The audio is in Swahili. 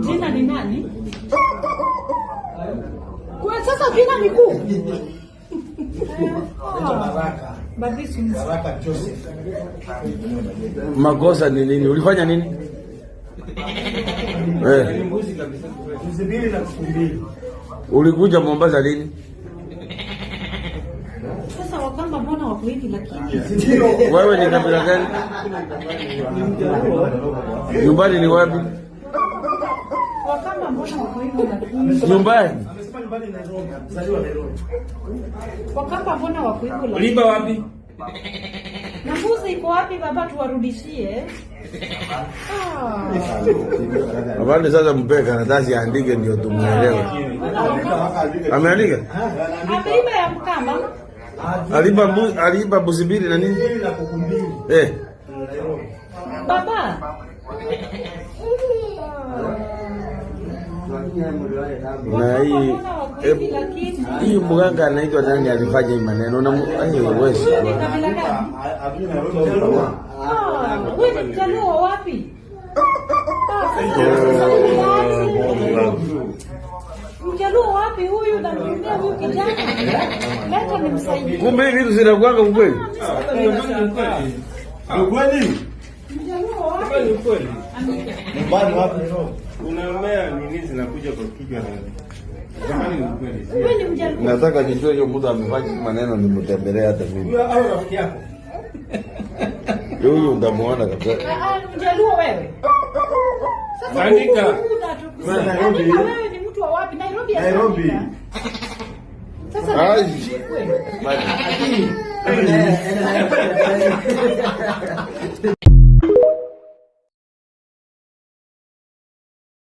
Jina ni nani? Kwa sasa jina ni kuu. Baraka Joseph. Makosa ni nini? Ulifanya nini? Mzibili na kumbili. Ulikuja Mombasa lini? Sasa Wakamba mbona wako hivi lakini? Wewe ni kabila gani? Nyumbani ni wapi? Wakamba mbona wako hivi lakini? Nyumbani? Amesema nyumbani Nairobi, mzaliwa Nairobi. Wakamba mbona wako hivi lakini? Uliba wapi? Na mbuzi iko wapi baba tuwarudishie? Abandi sasa mpe karatasi aandike ndio tumuelewe. Ameandika? Ameiba ya Mkamba. Aliba Busibiri na nini? Na kukumbili. Baba. Na hii mganga anaitwa nani alifanya hii maneno na wewe kabila gani? Wewe ni Mjaluo wapi? Mjaluo wapi huyu na mtumia huyu kijana? Leta nimsaidie. Kumbe hivi vitu zinakuanga ukweli? Ukweli? Mjaluo wapi? Ukweli. Nyumbani wapi? Unaomea nini zinakuja kwa kichwa na zamani ni ukweli. Wewe ni Mjaluo. Nataka nijue hiyo mtu amefanya maneno nimtembelee hata mimi. Huyo au rafiki yako? Huyu utamuona kabisa. Mjaluo wewe. Sasa Andika. Nairobi. Wewe ni mtu wa wapi? Nairobi. Nairobi. Sasa